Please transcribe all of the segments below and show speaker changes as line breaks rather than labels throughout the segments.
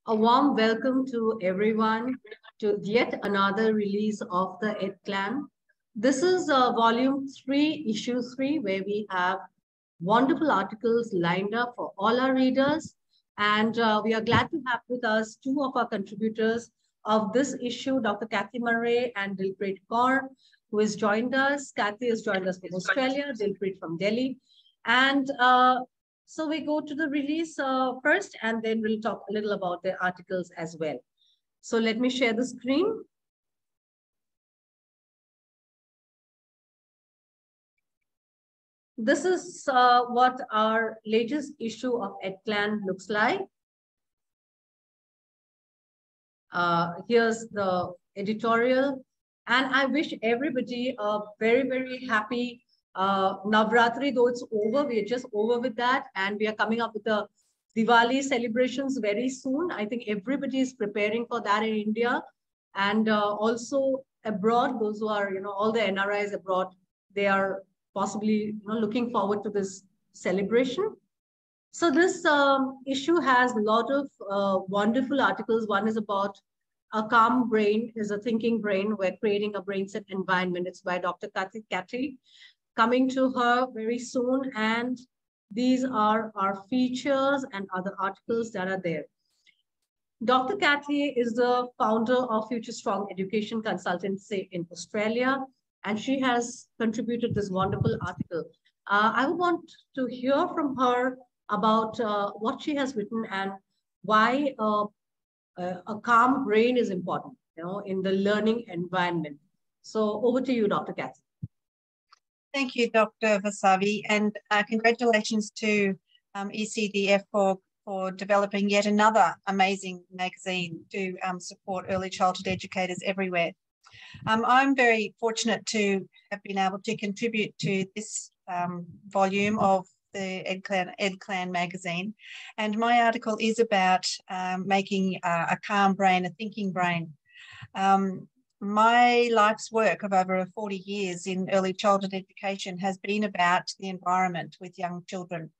A warm welcome to everyone to yet another release of the EdClan. This is volume 3, issue 3, where we have wonderful articles lined up for all our readers. And we are glad to have with us two of our contributors of this issue, Dr. Kathy Murray and Dilpreet Kaur, who has joined us. Kathy has joined us from Australia, Dilpreet from Delhi. And so we go to the release first, and then we'll talk a little about the articles as well. So let me share the screen. This is what our latest issue of EdClan looks like. Here's the editorial. And I wish everybody a very, very happy Navratri, though it's over. We're just over with that. And we are coming up with the Diwali celebrations very soon. I think everybody is preparing for that in India. And also abroad, those who are, all the NRIs abroad, they are possibly looking forward to this celebration. So this issue has a lot of wonderful articles. One is about a calm brain is a thinking brain. We're creating a brain set environment. It's by Dr. Kathy. Coming to her very soon. And these are our features and other articles that are there. Dr. Kathy is the founder of Future Strong Education Consultancy in Australia, and she has contributed this wonderful article. I would want to hear from her about what she has written and why a calm brain is important, in the learning environment. So over to you, Dr. Kathy.
Thank you, Dr. Vasavi, and congratulations to ECDF for developing yet another amazing magazine to support early childhood educators everywhere. I'm very fortunate to have been able to contribute to this volume of the EdClan magazine, and my article is about making a calm brain, a thinking brain. My life's work of over 40 years in early childhood education has been about the environment with young children.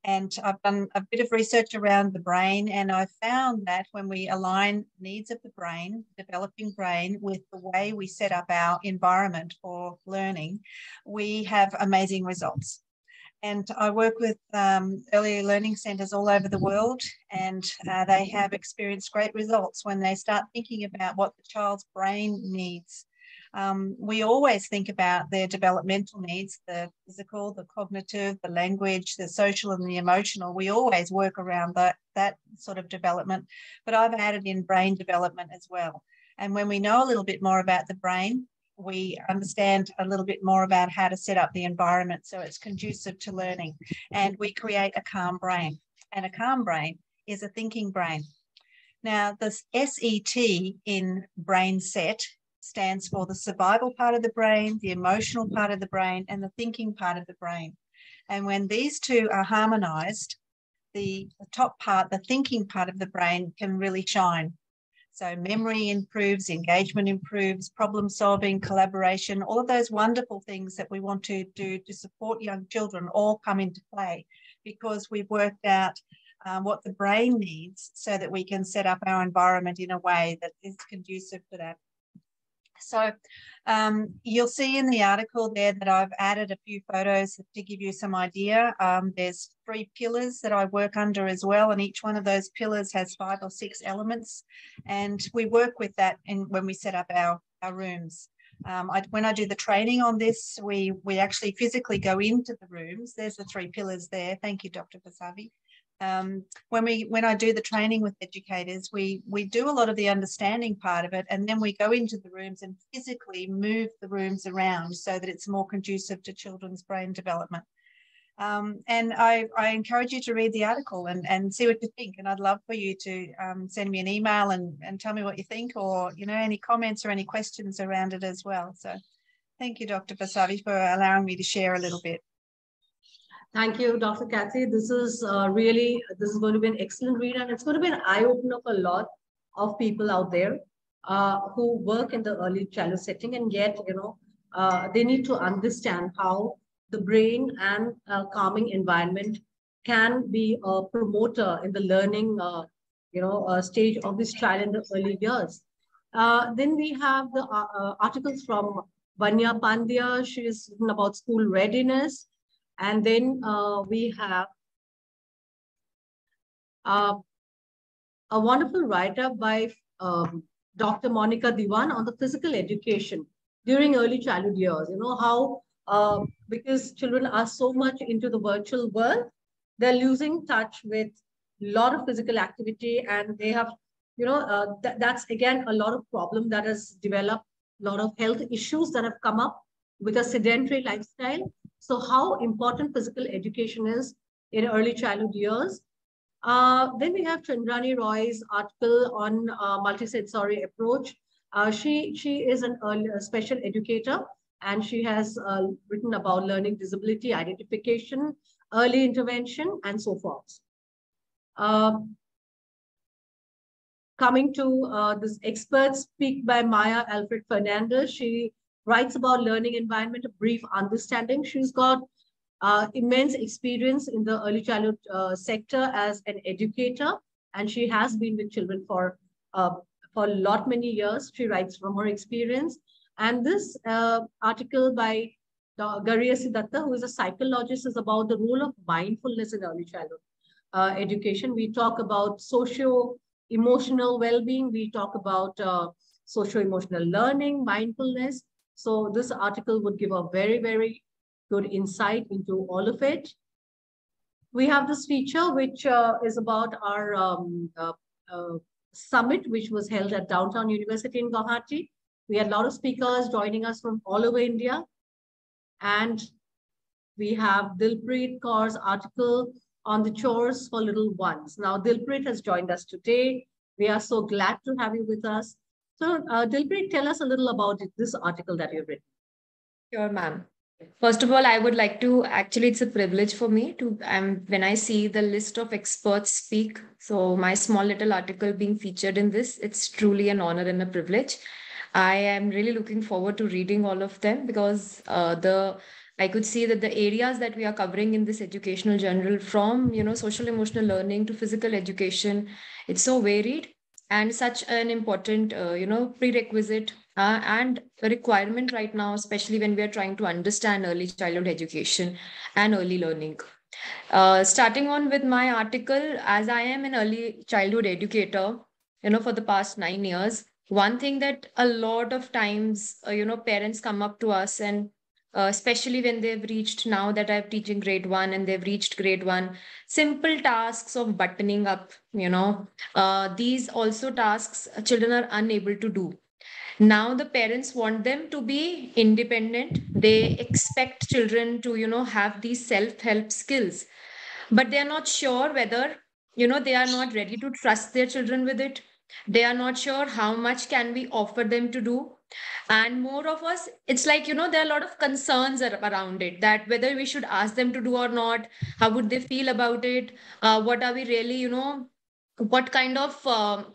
And I've done a bit of research around the brain, and I found that when we align needs of the brain, developing brain, with the way we set up our environment for learning, we have amazing results. And I work with early learning centres all over the world, and they have experienced great results when they start thinking about what the child's brain needs. We always think about their developmental needs, the physical, the cognitive, the language, the social and the emotional. We always work around that sort of development, but I've added in brain development as well. And when we know a little bit more about the brain, we understand a little bit more about how to set up the environment so it's conducive to learning, and we create a calm brain. And a calm brain is a thinking brain. Now, the SET in brain set stands for the survival part of the brain, the emotional part of the brain, and the thinking part of the brain. And when these two are harmonized, the top part, the thinking part of the brain, can really shine. So memory improves, engagement improves, problem solving, collaboration, all of those wonderful things that we want to do to support young children all come into play, because we've worked out what the brain needs so that we can set up our environment in a way that is conducive to that. So you'll see in the article there that I've added a few photos to give you some idea. There's 3 pillars that I work under as well, and each one of those pillars has 5 or 6 elements, and we work with that when we set up our rooms. When I do the training on this, we actually physically go into the rooms. There's the 3 pillars there. Thank you, Dr. Vasavi. When I do the training with educators, we do a lot of the understanding part of it, and then we go into the rooms and physically move the rooms around so that it's more conducive to children's brain development. And I encourage you to read the article and see what you think. And I'd love for you to send me an email and tell me what you think, or any comments or any questions around it as well. So thank you, Dr. Vasavi, for allowing me to share a little bit.
Thank you, Dr. Kathy. This is this is going to be an excellent read, and it's going to be an eye-opener for a lot of people out there who work in the early childhood setting, and yet, they need to understand how the brain and calming environment can be a promoter in the learning stage of this child in the early years. Then we have the articles from Vanya Pandya. She is written about school readiness. And then we have a wonderful write-up by Dr. Monica Diwan on the physical education during early childhood years. How, because children are so much into the virtual world, they're losing touch with a lot of physical activity, and they have, that's again a lot of problem that has developed, a lot of health issues that have come up with a sedentary lifestyle. So how important physical education is in early childhood years. Then we have Chandrani Roy's article on multisensory approach. She is a special educator, and she has written about learning disability identification, early intervention, and so forth. Coming to this expert speak by Maya Alfred Fernandez. She writes about learning environment, a brief understanding. She's got immense experience in the early childhood sector as an educator, and she has been with children for many years. She writes from her experience. And this article by Garia Siddhartha, who is a psychologist, is about the role of mindfulness in early childhood education. We talk about socio-emotional well-being. We talk about socio-emotional learning, mindfulness. So this article would give a very, very good insight into all of it. We have this feature, which is about our summit, which was held at Downtown University in Guwahati. We had a lot of speakers joining us from all over India. And we have Dilpreet Kaur's article on the chores for little ones. Now, Dilpreet has joined us today. We are so glad to have you with us. So, Dilpreet, tell us a little about this article that you've written.
Sure, ma'am. First of all, I would like to, actually, it's a privilege for me to, when I see the list of experts speak, so my small little article being featured in this, it's truly an honor and a privilege. I am really looking forward to reading all of them, because I could see that the areas that we are covering in this educational journal, from social emotional learning to physical education, it's so varied and such an important prerequisite and a requirement right now, especially when we are trying to understand early childhood education and early learning. Starting on with my article, as I am an early childhood educator, for the past 9 years, one thing that a lot of times, parents come up to us, and especially when they've reached, now that I'm teaching grade 1 and they've reached grade 1, simple tasks of buttoning up, these also tasks children are unable to do. Now the parents want them to be independent. They expect children to, have these self-help skills, but they are not sure whether, they are not ready to trust their children with it. They are not sure how much can we offer them to do. And more of us, it's like, there are a lot of concerns around it, that whether we should ask them to do or not, how would they feel about it? What are we really, what kind of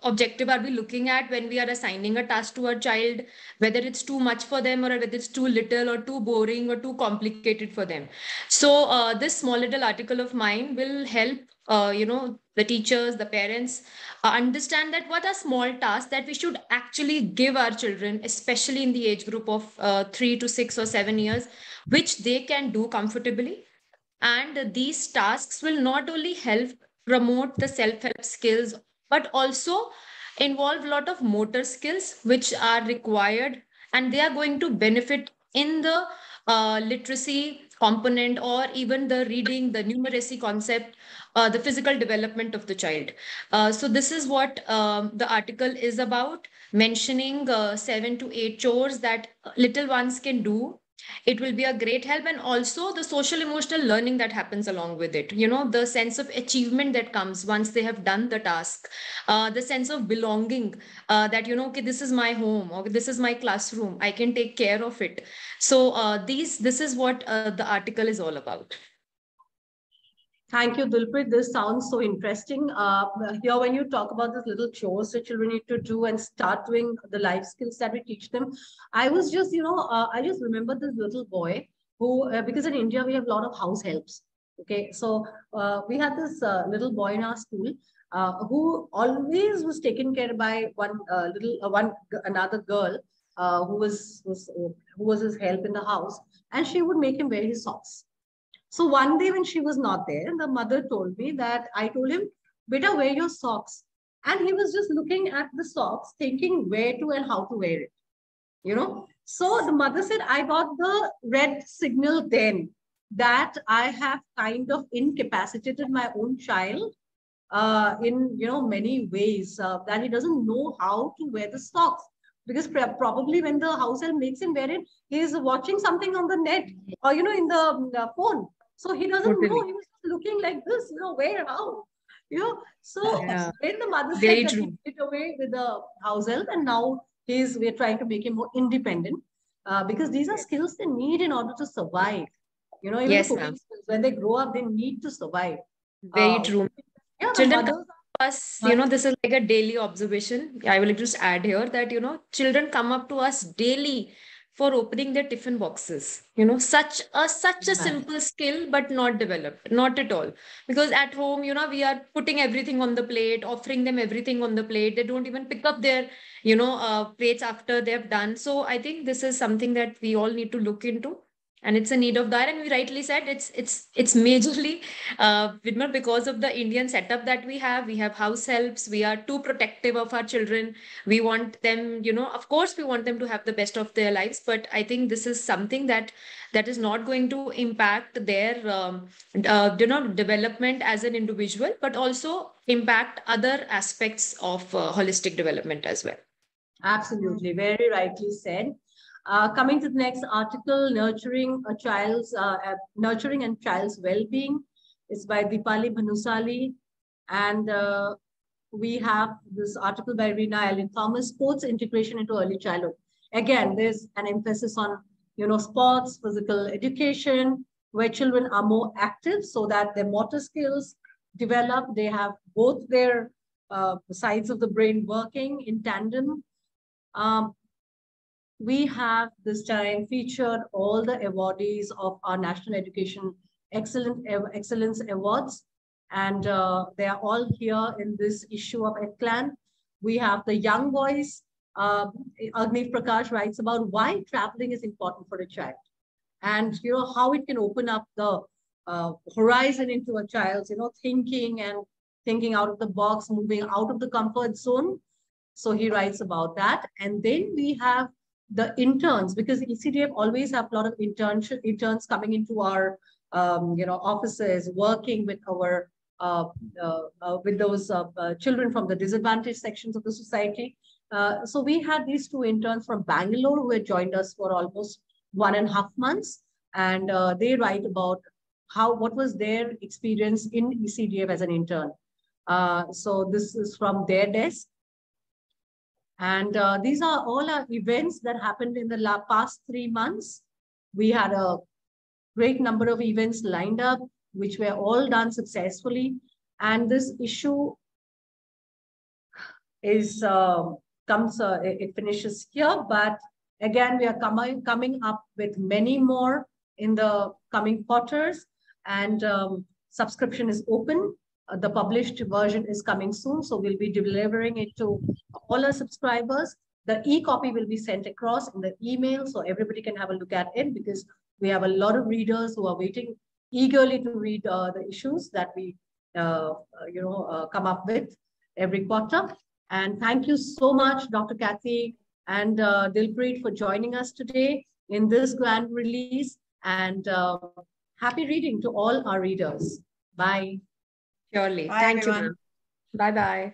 objective are we looking at when we are assigning a task to a child, whether it's too much for them, or whether it's too little or too boring or too complicated for them. So this small little article of mine will help the teachers, the parents understand that what are small tasks that we should actually give our children, especially in the age group of 3 to 6 or 7 years, which they can do comfortably. And these tasks will not only help promote the self-help skills, but also involve a lot of motor skills which are required, and they are going to benefit in the literacy component, or even the reading, the numeracy concept, the physical development of the child. So this is what the article is about, mentioning 7 to 8 chores that little ones can do. It will be a great help, and also the social emotional learning that happens along with it, the sense of achievement that comes once they have done the task, the sense of belonging, that okay, this is my home, or this is my classroom, I can take care of it. So this is what the article is all about.
Thank you, Dilpreet. This sounds so interesting. Here, when you talk about these little chores that children need to do and start doing the life skills that we teach them, I was just, I just remember this little boy who, because in India, we have a lot of house helps. Okay, so we had this little boy in our school who always was taken care by another girl who was his help in the house, and she would make him wear his socks. So one day when she was not there, the mother told me that I told him, "Beta, wear your socks," and he was just looking at the socks, thinking where to and how to wear it. You know, so the mother said, I got the red signal then that I have kind of incapacitated my own child in many ways, that he doesn't know how to wear the socks, because probably when the house help makes him wear it, he is watching something on the net or in the phone, so he doesn't know. He was just looking like this, where, how, so
Yeah.
when the mother said
Very
that he
true.
did away with the house help, and now we're trying to make him more independent, because these are skills they need in order to survive. Even the
Yes,
cooking
ma'am.
skills, when they grow up, they need to survive.
Very
Uh,
true.
yeah, the
Children come
mothers
to us,
are.
this is like a daily observation. I will just add here that, children come up to us daily for opening their tiffin boxes. Such a simple skill, but not developed, not at all. Because at home, we are putting everything on the plate, offering them everything on the plate. They don't even pick up their, plates after they've done. So I think this is something that we all need to look into. And it's a need of that. And we rightly said it's majorly because of the Indian setup that we have house helps, we are too protective of our children. We want them, of course, we want them to have the best of their lives, but I think this is something that is not going to impact their, development as an individual, but also impact other aspects of holistic development as well.
Absolutely, very rightly said. Coming to the next article, nurturing and child's well-being, is by Dipali Bhanusali, and we have this article by Rina Ellen Thomas, Sports Integration into Early Childhood. Again, there's an emphasis on sports, physical education, where children are more active so that their motor skills develop. They have both their sides of the brain working in tandem. We have this time featured all the awardees of our National Education Excellence Awards, and they are all here in this issue of EdClan. We have the young voice. Agni Prakash writes about why traveling is important for a child, and how it can open up the horizon into a child's thinking out of the box, moving out of the comfort zone. So he writes about that. And then we have the interns, because ECDF always have a lot of interns coming into our offices, working with our with those children from the disadvantaged sections of the society. So we had these two interns from Bangalore who had joined us for almost 1.5 months, and they write about what was their experience in ECDF as an intern. So this is from their desk. And these are all our events that happened in the past 3 months. We had a great number of events lined up, which were all done successfully. And this issue is it finishes here. But again, we are coming up with many more in the coming quarters. And subscription is open. The published version is coming soon, so we'll be delivering it to all our subscribers. The e-copy will be sent across in the email, so everybody can have a look at it, because we have a lot of readers who are waiting eagerly to read the issues that we come up with every quarter. And thank you so much, Dr. Kathy and Dilpreet, for joining us today in this grand release. And happy reading to all our readers. Bye.
Surely.
Bye,
Thank
everyone.
you, ma'am. Bye-bye.